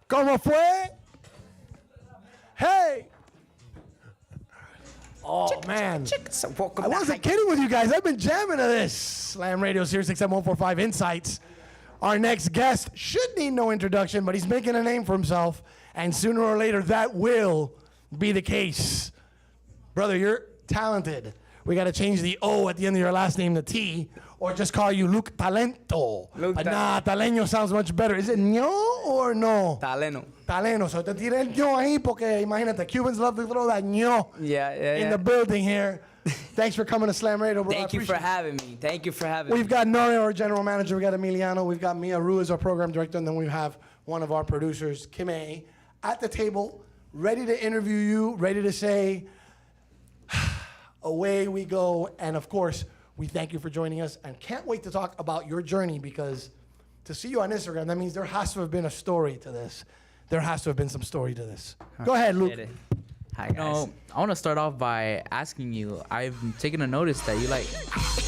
¿Cómo fue? Hey! Oh, man. So welcome I back. wasn't kidding with you guys. I've been jamming to this. Slam Radio Series 67145 Insights. Our next guest should need no introduction, but he's making a name for himself, and sooner or later that will be the case. Brother, you're talented. We got to change the O at the end of your last name to T, or just call you Luke Talento. Nah, Taleño sounds much better. Is it ño or no? Taleno. Taleno. So te tiré el ño ahí porque imagínate, Cubans love to throw that ño in the building here. Thanks for coming to Slam Radio, bro. Thank you for having me. Thank you for having me. We've got Nori, our general manager. We got Emiliano. We've got Mia Ru as our program director. And then we have one of our producers, Kim A, at the table, ready to interview you, ready to say, away we go. And of course, we thank you for joining us and can't wait to talk about your journey, because to see you on Instagram, that means there has to have been a story to this. There has to have been some story to this. Go ahead, Luke. Hi, guys. No, I want to start off by asking you. I've taken a notice that you like.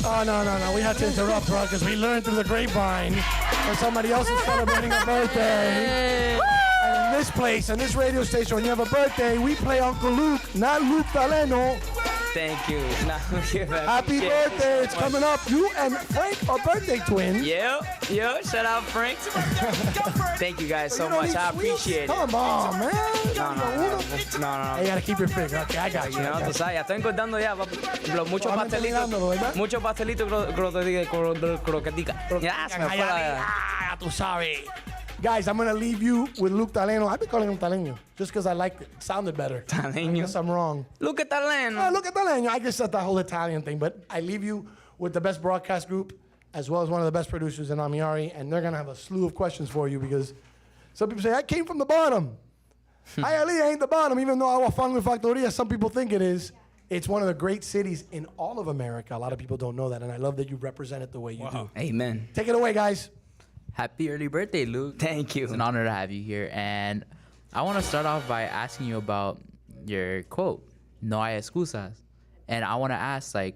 Oh, no. We had to interrupt, bro, because we learned through the grapevine that somebody else is celebrating a birthday. And in this place, in this radio station, when you have a birthday, we play Uncle Luke, not Luke Taleno. Thank you. Happy birthday. It's coming up. You and Frank are birthday twins. Yo, shout out Frank. Thank you guys so much. I appreciate it. Come on, man. No. You gotta keep your finger. Okay, I got you. No, tú sabes, ya estoy engordando ya, papi. Muchos Solamente mirándolo, ¿verdad? pastelitos croquetica. Ya, se me fue la... Tú sabes. Guys, I'm gonna leave you with Luke Taleno. I've been calling him Taleno just because I liked it. It sounded better. Taleno. I guess I'm wrong. Look at Taleno. Oh, look at Taleno. I just said the whole Italian thing, but I leave you with the best broadcast group as well as one of the best producers in Amiari, and they're gonna have a slew of questions for you because some people say, I came from the bottom. Hialeah ain't the bottom, even though Agua Fango Factoria, some people think it is. It's one of the great cities in all of America. A lot of people don't know that, and I love that you represent it the way you do. Amen. Take it away, guys. Happy early birthday, Luke. Thank you. It's an honor to have you here. And I want to start off by asking you about your quote, no hay excusas. And I want to ask, like,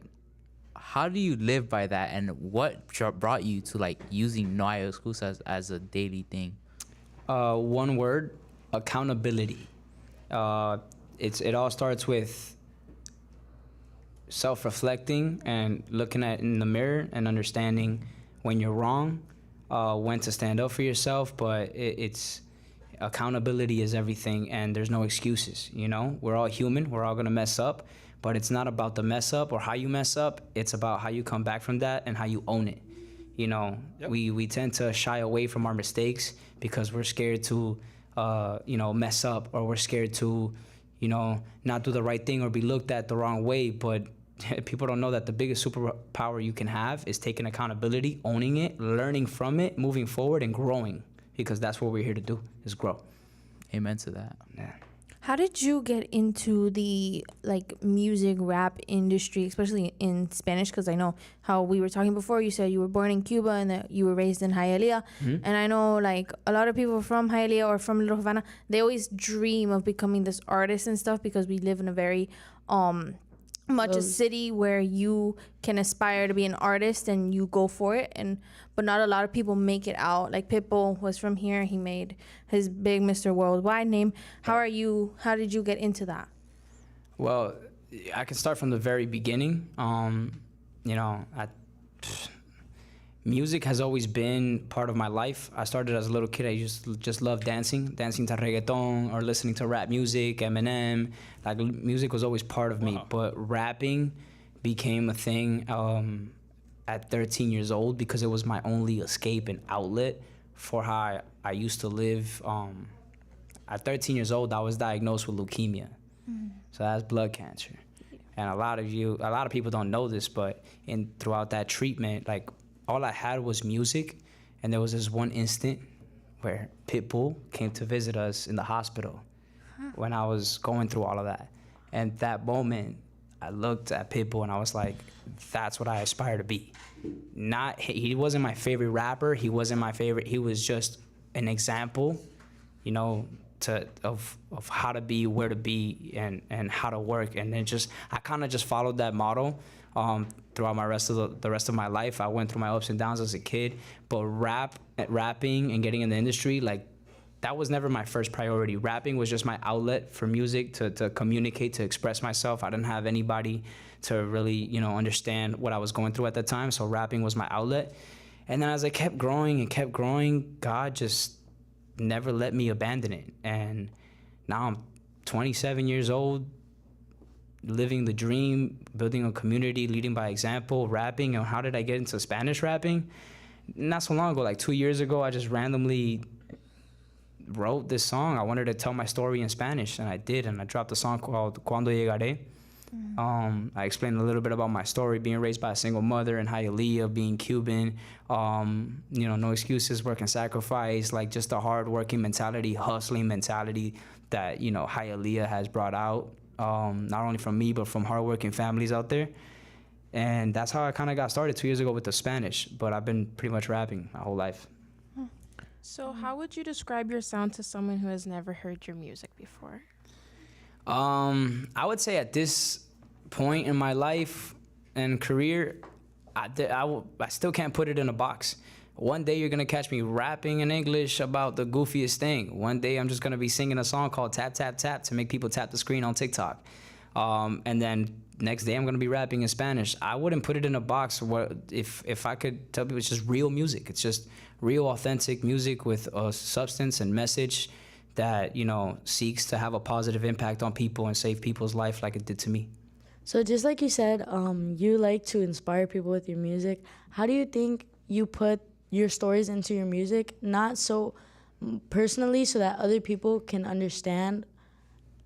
how do you live by that? And what brought you to, like, using no hay excusas as a daily thing? One word, accountability. It all starts with self-reflecting and looking at in the mirror and understanding when you're wrong, when to stand up for yourself, but it's accountability is everything, and there's no excuses. You know, we're all human, we're all gonna mess up, but it's not about the mess up or how you mess up. It's about how you come back from that and how you own it. You know, we tend to shy away from our mistakes because we're scared to, mess up, or we're scared to, not do the right thing or be looked at the wrong way. But people don't know that the biggest superpower you can have is taking accountability, owning it, learning from it, moving forward, and growing, because that's what we're here to do, is grow. Amen to that. Yeah. How did you get into the music rap industry, especially in Spanish? Because I know how we were talking before. You said you were born in Cuba and that you were raised in Hialeah. Mm-hmm. And I know a lot of people from Hialeah or from Little Havana, they always dream of becoming this artist and stuff, because we live in a very much a city where you can aspire to be an artist and you go for it, but not a lot of people make it out. Like Pitbull was from here, he made his big Mr. Worldwide name. How did you get into that? Well, I can start from the very beginning. Music has always been part of my life. I started as a little kid. I just loved dancing to reggaeton or listening to rap music, Eminem. Like, music was always part of me. But rapping became a thing at 13 years old, because it was my only escape and outlet for how I used to live. At 13 years old, I was diagnosed with leukemia. Mm-hmm. So that's blood cancer. And a lot of people don't know this, but throughout that treatment, all I had was music, and there was this one instant where Pitbull came to visit us in the hospital when I was going through all of that. And that moment, I looked at Pitbull and I was like, that's what I aspire to be. He wasn't my favorite rapper. He wasn't my favorite. He was just an example, of how to be, where to be, and how to work. And then I kind of just followed that model throughout the rest of my life. I went through my ups and downs as a kid, but rapping and getting in the industry, that was never my first priority. Rapping was just my outlet for music, to communicate, to express myself. I didn't have anybody to really, understand what I was going through at the time. So rapping was my outlet. And then as I kept growing and kept growing, God just never let me abandon it. And now I'm 27 years old, living the dream, building a community, leading by example, rapping. And how did I get into Spanish rapping? Not so long ago, like 2 years ago, I just randomly wrote this song. I wanted to tell my story in Spanish, and I did. And I dropped a song called Cuando Llegaré. I explained a little bit about my story, being raised by a single mother in Hialeah, being Cuban, no excuses, work and sacrifice, like just the hard-working mentality, hustling mentality that, Hialeah has brought out, not only from me, but from hardworking families out there. And that's how I kind of got started 2 years ago with the Spanish, but I've been pretty much rapping my whole life. So how would you describe your sound to someone who has never heard your music before? I would say at this point in my life and career, I still can't put it in a box. One day you're going to catch me rapping in English about the goofiest thing. One day I'm just going to be singing a song called Tap, Tap, Tap to make people tap the screen on TikTok. And then next day I'm going to be rapping in Spanish. I wouldn't put it in a box. If I could tell people, it's just real music. It's just real, authentic music with a substance and message that, seeks to have a positive impact on people and save people's life like it did to me. So just like you said, you like to inspire people with your music. How do you think you put your stories into your music, not so personally, so that other people can understand,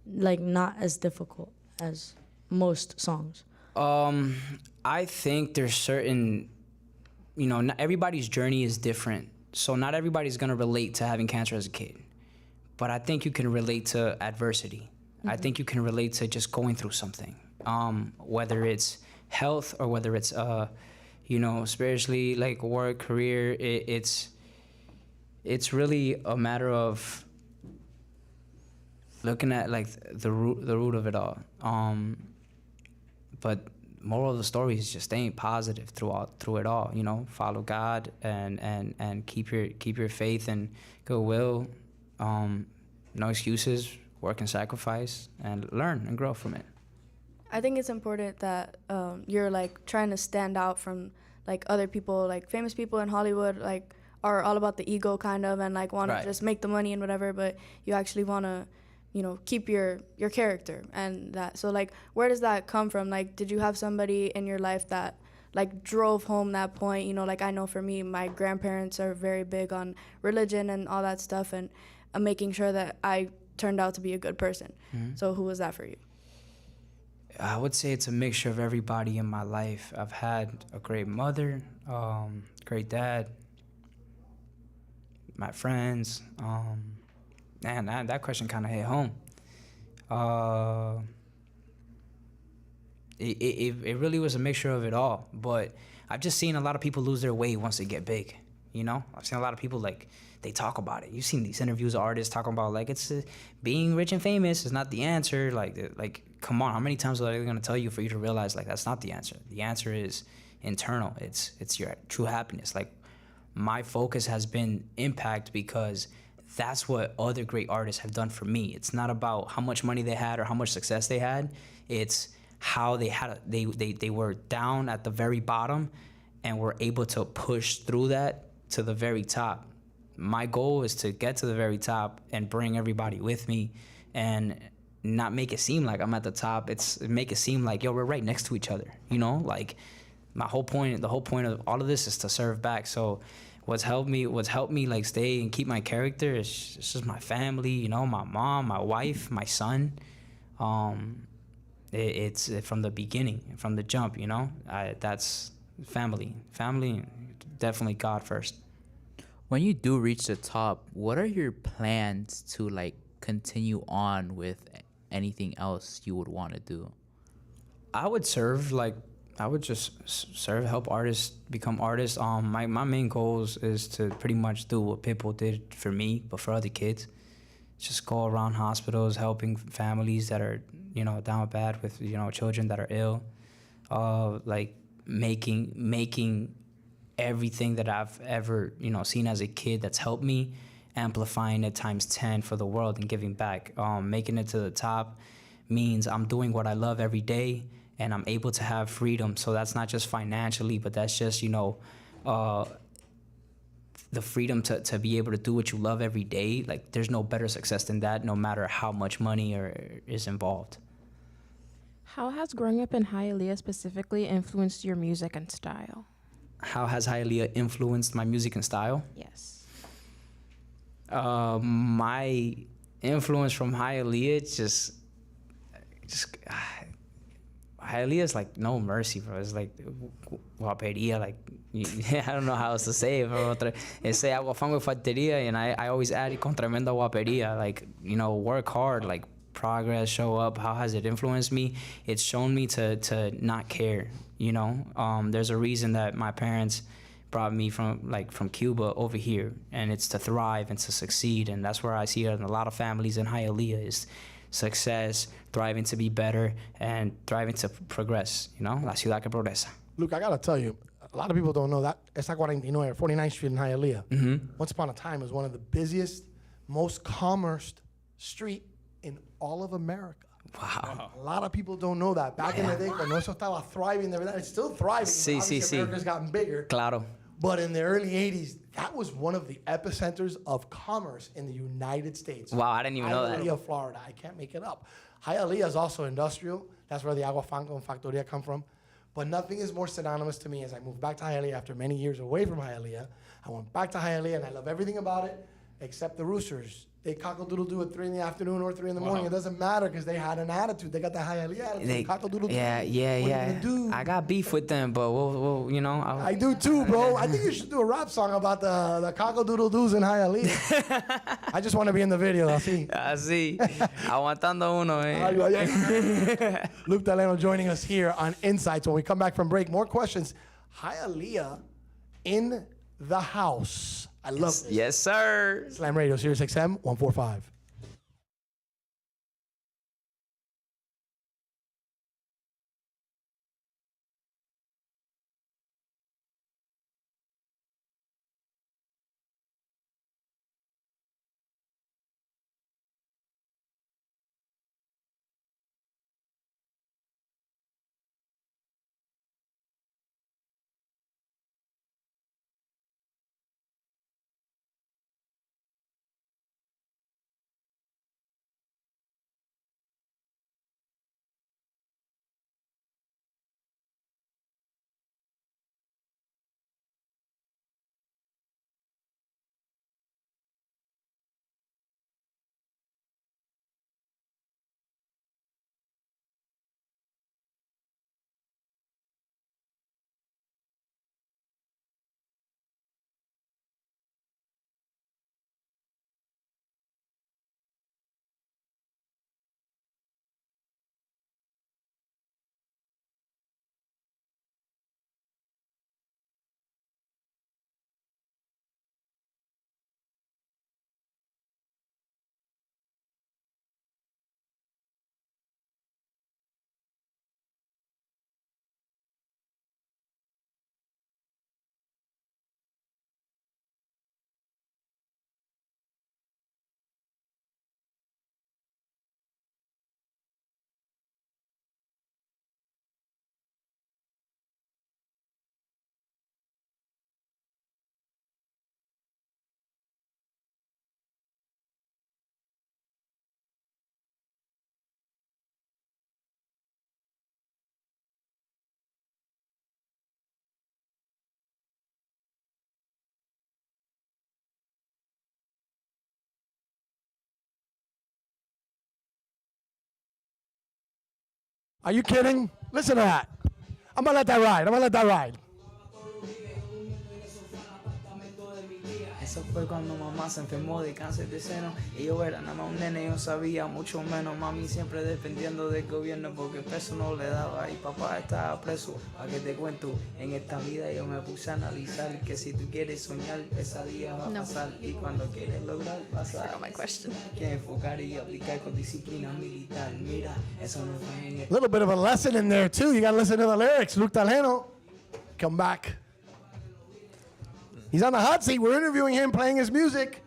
like not as difficult as most songs? I think there's certain, not everybody's journey is different. So not everybody's going to relate to having cancer as a kid. But I think you can relate to adversity. Mm-hmm. I think you can relate to just going through something, whether it's health or whether it's, spiritually, like work, career. It's really a matter of looking at like the root of it all. But moral of the story is just staying positive through it all. Follow God and keep your faith and goodwill. No excuses, work and sacrifice, and learn and grow from it. I think it's important that you're like trying to stand out from like other people, like famous people in Hollywood, like are all about the ego kind of and like want to just make the money and whatever, but you actually want to, keep your character and that. So like, where does that come from? Like, did you have somebody in your life that like drove home that point? Like I know for me, my grandparents are very big on religion and all that stuff, and making sure that I turned out to be a good person. Mm-hmm. So who was that for you? I would say it's a mixture of everybody in my life. I've had a great mother, great dad, my friends. Man, that question kind of hit home. It really was a mixture of it all. But I've just seen a lot of people lose their way once they get big. I've seen a lot of people like they talk about it. You've seen these interviews of artists talking about like it's being rich and famous is not the answer. Like come on, how many times are they going to tell you for you to realize like that's not the answer? The answer is internal. It's your true happiness. Like my focus has been impact because that's what other great artists have done for me. It's not about how much money they had or how much success they had. It's how they were down at the very bottom and were able to push through that to the very top. My goal is to get to the very top and bring everybody with me and not make it seem like I'm at the top. It's make it seem like, yo, we're right next to each other. Like the whole point of all of this is to serve back. So what's helped me like stay and keep my character is it's just my family, my mom, my wife, my son. It's from the beginning, from the jump, that's family, definitely God first. When you do reach the top, what are your plans to like continue on with anything else you would want to do? I would just serve, help artists become artists. My main goals is to pretty much do what Pitbull did for me, but for other kids. Just go around hospitals, helping families that are, down bad with, children that are ill. Like making everything that I've ever, seen as a kid that's helped me amplifying it times 10 for the world and giving back. Making it to the top means I'm doing what I love every day, and I'm able to have freedom. So that's not just financially, but that's just, the freedom to be able to do what you love every day. Like, there's no better success than that, no matter how much money is involved. How has growing up in Hialeah specifically influenced your music and style? How has Hialeah influenced my music and style? Yes. My influence from Hialeah just Hialeah is like no mercy, bro. It's like guaperia, like I don't know how else to say it, bro. It's say aguafango faltería, and I always add it con tremenda guaperia. Like, work hard, like progress, show up. How has it influenced me? It's shown me to not care. There's a reason that my parents brought me from Cuba over here, and it's to thrive and to succeed, and that's where I see it in a lot of families in Hialeah is success, thriving to be better, and thriving to progress. La ciudad que progresa. Luke, I gotta tell you, a lot of people don't know that Esta 49th Street in Hialeah, once upon a time was one of the busiest, most commerced street in all of America. Wow. A lot of people don't know that. Back in the day, cuando eso estaba thriving, de verdad, it's still thriving. Sí, Obviously, sí, sí. America's gotten bigger. Claro. But in the early 80s, that was one of the epicenters of commerce in the United States. Wow, I didn't even know that. Hialeah, Florida. I can't make it up. Hialeah is also industrial. That's where the aguafango and factoria come from. But nothing is more synonymous to me as I moved back to Hialeah after many years away from Hialeah. I went back to Hialeah, and I love everything about it except the roosters. They cock-a-doodle-doo at 3 in the afternoon or 3 in the morning. It doesn't matter because they had an attitude. They got the Hialeah attitude. Cock-a-doodle-doo. Yeah. What are you gonna do? I got beef with them, but we'll I do too, bro. I think you should do a rap song about the cock-a-doodle-doos in Hialeah. I just want to be in the video. I'll see. Así, aguantando uno, eh. Luke TALENO joining us here on Insights. When we come back from break, more questions. Hialeah in the house. I love this. Yes, sir. Slam Radio, Sirius XM 145. Are you kidding? Listen to that. I'm gonna let that ride. Eso fue cuando mamá se enfermó de cáncer de seno y yo era nada más un nene, yo sabía mucho menos. Mami siempre dependiendo del gobierno porque el peso no le daba y papá estaba preso. ¿A qué te cuento? En esta vida yo me puse a analizar que si tú quieres soñar, esa día va a pasar y cuando quieres lograr pasar. Que enfocar y aplicar con disciplina militar. Mira, eso no fue en el... A little bit of a lesson in there too. You gotta listen to the lyrics. Luke TALENO, come back. He's on the hot seat. We're interviewing him, playing his music.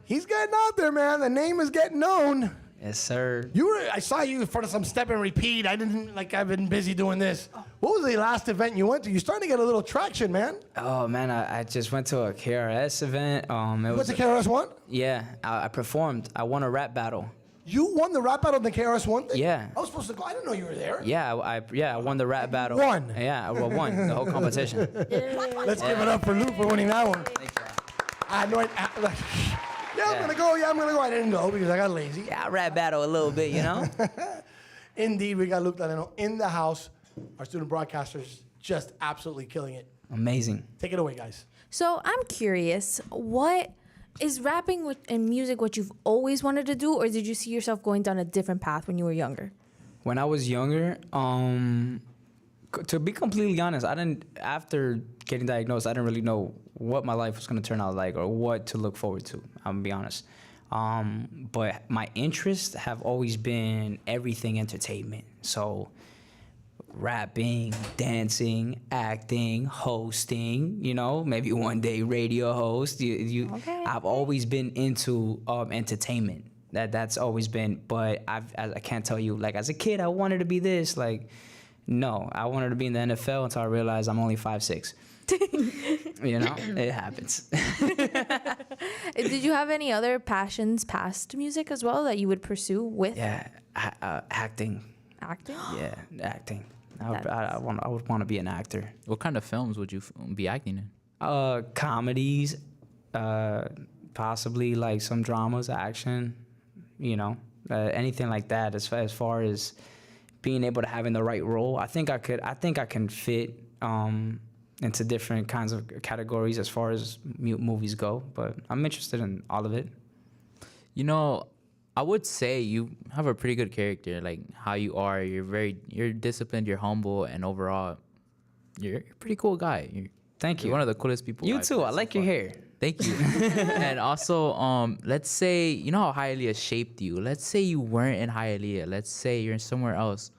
He's getting out there, man. The name is getting known. Yes, sir. I saw you in front of some step and repeat. I've been busy doing this. What was the last event you went to? You're starting to get a little traction, man. Oh man, I just went to a KRS event. You went to KRS-One? Yeah, I performed. I won a rap battle. You won the rap battle in the KRS-One thing? Yeah. I was supposed to go. I didn't know you were there. Yeah, I won the rap battle. Won? Yeah, I won the whole competition. Let's give it up for Lou for winning that one. Thank you. I had no idea. I'm gonna go. I didn't go because I got lazy. Yeah, I rap battle a little bit, you know. Indeed, we got Luke TALENO in the house. Our student broadcasters just absolutely killing it. Amazing. Take it away, guys. So I'm curious, what is rapping and music what you've always wanted to do, or did you see yourself going down a different path when you were younger? When I was younger, to be completely honest, after getting diagnosed, I didn't really know what my life was going to turn out like or what to look forward to. I'm going to be honest. But my interests have always been everything entertainment. So rapping, dancing, acting, hosting, maybe one day radio host. Okay. I've always been into entertainment. That's always been, but I can't tell you, like as a kid, I wanted to be this, like, no, I wanted to be in the NFL until I realized I'm only 5'6". It happens. Did you have any other passions past music as well that you would pursue with Acting. acting? Yeah, acting. I would want to be an actor. What kind of films would you be acting in? Comedies, possibly like some dramas, action, anything like that. As far as being able to have in the right role, I think I can fit into different kinds of categories as far as movies go. But I'm interested in all of it. I would say you have a pretty good character, like how you are. You're disciplined, you're humble, and overall, you're a pretty cool guy. Thank you. You're one of the coolest people. You I've too. met I so like your far. hair. Thank you. And also, let's say, you know how Hialeah shaped you. Let's say you weren't in Hialeah. Let's say you're in somewhere else.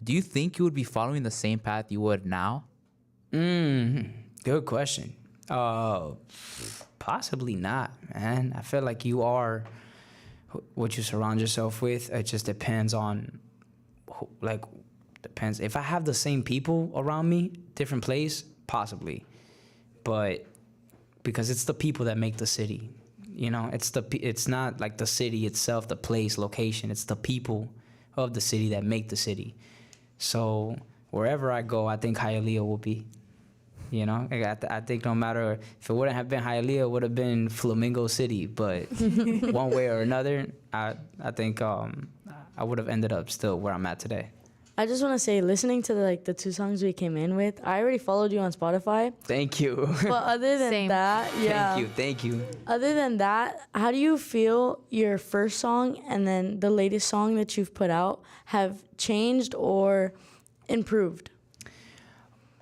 Do you think you would be following the same path you would now? Good question. Possibly not, man. I feel like you are what you surround yourself with. It just depends on, depends. If I have the same people around me, different place, possibly. But because it's the people that make the city, it's not like the city itself, the place, location. It's the people of the city that make the city. So wherever I go, I think Hialeah will be. I think no matter if it wouldn't have been Hialeah, it would have been Flamingo City. But one way or another, I think I would have ended up still where I'm at today. I just want to say, listening to the 2 songs we came in with, I already followed you on Spotify. Thank you. But other than Same. that, yeah. Thank you. Other than that, how do you feel your first song and then the latest song that you've put out have changed or improved?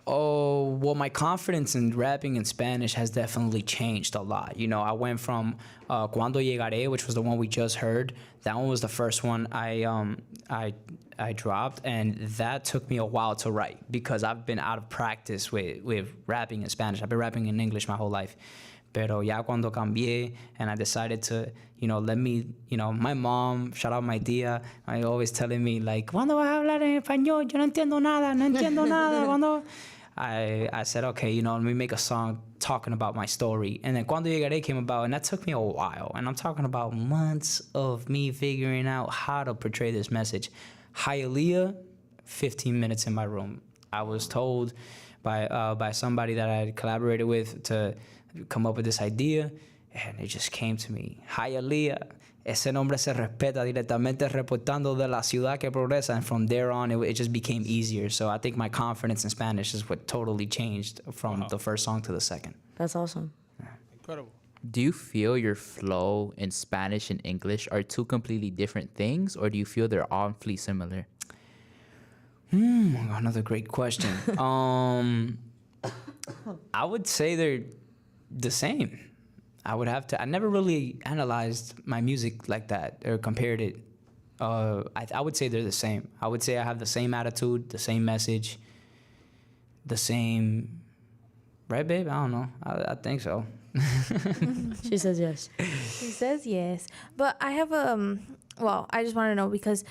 Oh, well, my confidence in rapping in Spanish has definitely changed a lot. I went from Cuando Llegaré, which was the one we just heard. That one was the first one I dropped, and that took me a while to write because I've been out of practice with rapping in Spanish. I've been rapping in English my whole life. Pero ya cuando cambié and I decided to, my mom, shout out my tía, always telling me, like, ¿cuándo vas a hablar en español? Yo no entiendo nada. ¿Cuándo? I said, okay, let me make a song talking about my story. And then Cuando Llegaré came about, and that took me a while. And I'm talking about months of me figuring out how to portray this message. Hialeah, 15 minutes in my room. I was told by somebody that I had collaborated with to come up with this idea, and it just came to me. Hialeah, ese nombre se respeta directamente reportando de la ciudad que progresa, and from there on, it just became easier. So I think my confidence in Spanish is what totally changed from the first song to the second. That's awesome. Incredible. Do you feel your flow in Spanish and English are 2 completely different things, or do you feel they're awfully similar? Another great question. I would say they're the same. I never really analyzed my music like that or compared it. I would say they're the same. I would say I have the same attitude, the same message, the same Right, babe? I don't know. I think so. She says yes. She says yes. But I have well, I just want to know because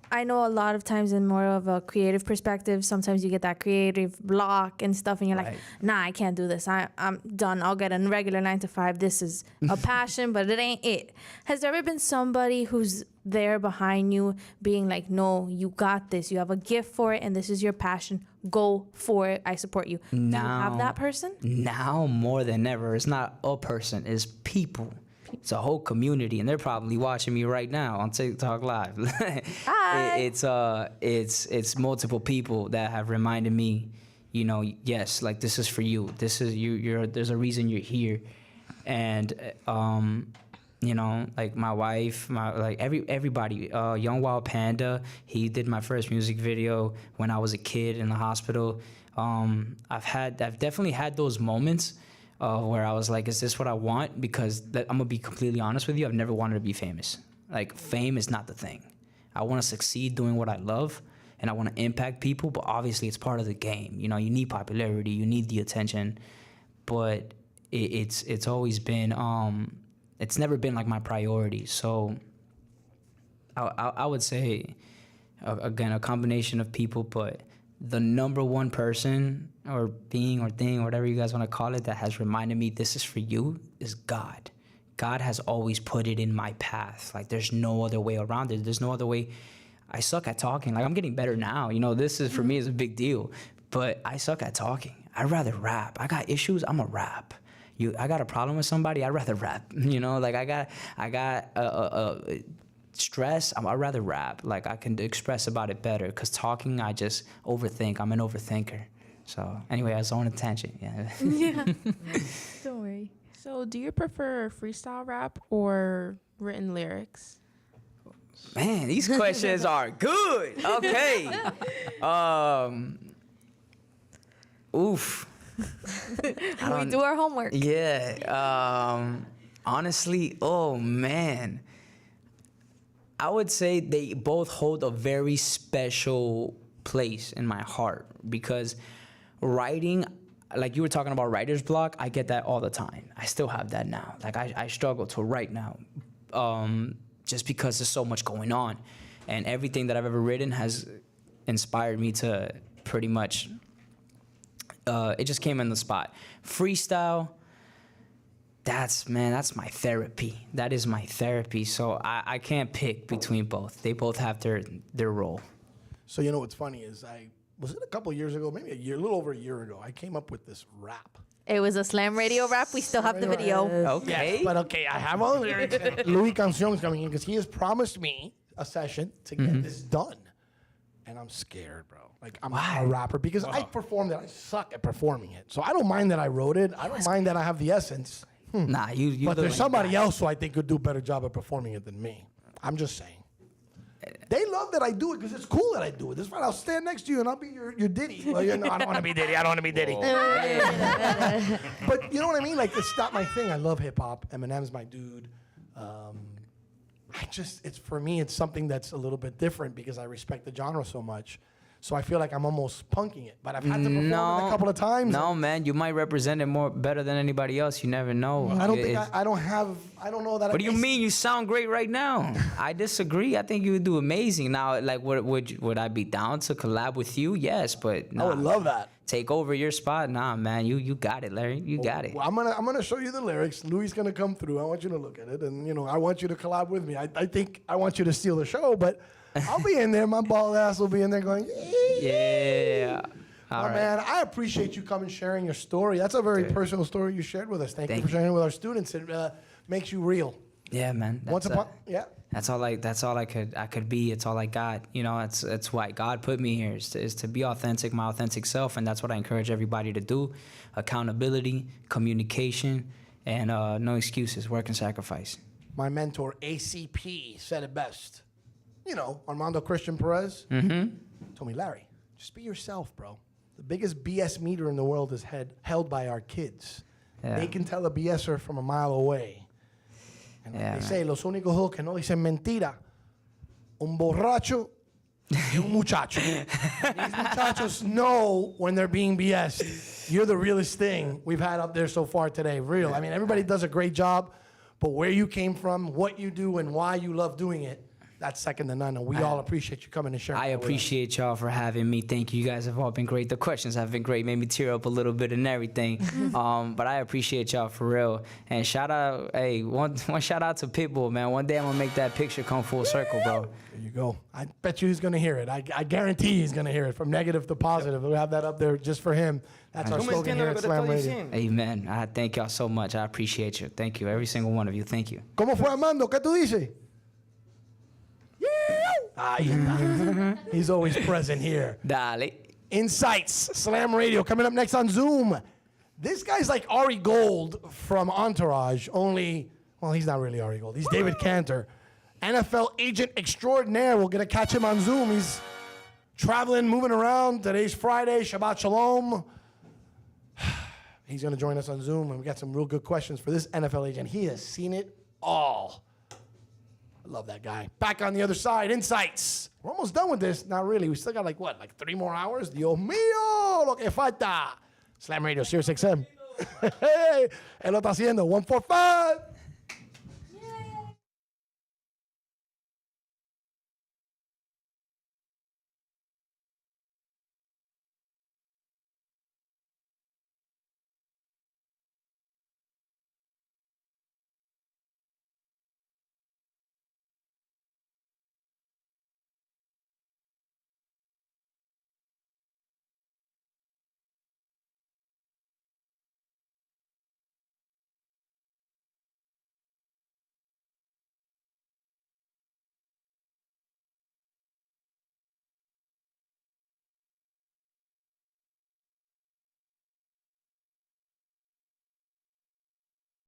I know a lot of times in more of a creative perspective, sometimes you get that creative block and stuff, and you're like, Right. nah, I can't do this. I'm done. I'll get a regular 9 to 5. This is a passion, but it ain't it. Has there ever been somebody who's there behind you being like, no, you got this. You have a gift for it, and this is your passion. Go for it. I support you. Do you have Now- that person? Now more than ever, it's not a person, it's people. It's a whole community, and they're probably watching me right now on TikTok Live. Hi. It's multiple people that have reminded me, you know, yes, like this is for you. This is you. There's a reason you're here, and you know, like my wife, everybody. Young Wild Panda, he did my first music video when I was a kid in the hospital. I've definitely had those moments where I was like, is this what I want? Because I'm gonna be completely honest with you, I've never wanted to be famous. Like, fame is not the thing. I want to succeed doing what I love, and I want to impact people, but obviously it's part of the game. You know, you need popularity, you need the attention, but it's always been, it's never been like my priority. So I would say, again, a combination of people, but the number one person or being or thing or whatever you guys want to call it that has reminded me this is for you is God. God has always put it in my path. Like, there's no other way around it. There's no other way. I suck at talking. Like, I'm getting better now. You know, this is, for me, is a big deal. But I suck at talking. I'd rather rap. I got issues, I'm a rap. I got a problem with somebody, I'd rather rap. You know, like, I got stress, I'd rather rap. Like, I can express about it better, because talking, I just overthink. I'm an overthinker. So anyway, I was on a tangent. Yeah. Yeah. Don't worry. So, do you prefer freestyle rap or written lyrics? Man, these questions are good. Okay. Oof. We do our homework. Yeah. Honestly, oh man. I would say they both hold a very special place in my heart, because writing, like you were talking about writer's block, I get that all the time. I still have that now. Like, I struggle to write now, just because there's so much going on, and everything that I've ever written has inspired me to pretty much, it just came in the spot. Freestyle, that's my therapy. That is my therapy. So I can't pick between both. They both have their role. So you know what's funny is was it a couple years ago, maybe a little over a year ago, I came up with this rap. It was a Slam Radio rap. We still have the video. Okay. Yes, but okay, I have all the lyrics. And Louis Cancion's coming in because he has promised me a session to get this done. And I'm scared, bro. Like, I'm not a rapper because I performed it. I suck at performing it. So I don't mind that I wrote it. I don't mind that I have the essence. Nah, you. But there's like somebody that. else who I think could do a better job at performing it than me. I'm just saying. They love that I do it because it's cool that I do it. This is right. I'll stand next to you and I'll be your Diddy. Well, I don't want to be Diddy. I don't want to be Diddy. But you know what I mean? Like, it's not my thing. I love hip hop. Eminem's my dude. It's for me, it's something that's a little bit different because I respect the genre so much. So I feel like I'm almost punking it. But I've had to perform it a couple of times. No, man, you might represent it better than anybody else. You never know. I don't think I don't know that. What do you mean? You sound great right now. I disagree. I think you would do amazing. Now, like, would I be down to collab with you? Yes, but nah, I would love that. Take over your spot. Nah, man, you got it, Larry. You got it. Well, I'm gonna show you the lyrics. Louis gonna come through. I want you to look at it, and I want you to collab with me. I think I want you to steal the show, but I'll be in there. My bald ass will be in there going, Yeah. All right. Man, I appreciate you coming sharing your story. That's a very personal story you shared with us. Thank you for sharing it with our students. It makes you real. Yeah, man. That's all I could be. It's all I got. It's why God put me here is to be authentic, my authentic self, and that's what I encourage everybody to do. Accountability, communication, and no excuses, work and sacrifice. My mentor, ACP, said it best. Armando Christian Perez told me, Larry, just be yourself, bro. The biggest BS meter in the world is held by our kids. Yeah. They can tell a BSer from a mile away. And like they say, los únicos que no dicen mentira, un borracho y un muchacho. These muchachos know when they're being BS'd. You're the realest thing we've had up there so far today. Real. I mean, everybody does a great job, but where you came from, what you do, and why you love doing it, that's second to none. And we all appreciate you coming and sharing. I appreciate y'all for having me. Thank you. You guys have all been great. The questions have been great. Made me tear up a little bit and everything. But I appreciate y'all for real. And shout out, hey, one shout out to Pitbull, man. One day I'm gonna make that picture come full circle, bro. There you go. I bet you he's gonna hear it. I guarantee he's gonna hear it from negative to positive. We'll have that up there just for him. That's our slogan here at Slam Radio. Amen. I thank y'all so much. I appreciate you. Thank you, every single one of you. Thank you. ¿Cómo fue, Armando? ¿Qué tú dices? Ahí está. He's always present here. Dale. Insights, Slam Radio, coming up next on Zoom. This guy's like Ari Gold from Entourage, only, well, he's not really Ari Gold. He's David Cantor, NFL agent extraordinaire. We're going to catch him on Zoom. He's traveling, moving around. Today's Friday, Shabbat Shalom. He's going to join us on Zoom, and we got some real good questions for this NFL agent. He has seen it all. I love that guy. Back on the other side, Insights. We're almost done with this. Not really. We still got like 3 more hours? Dios mío, lo que falta. Slam Radio, Sirius XM. Hey, él lo está haciendo. 145.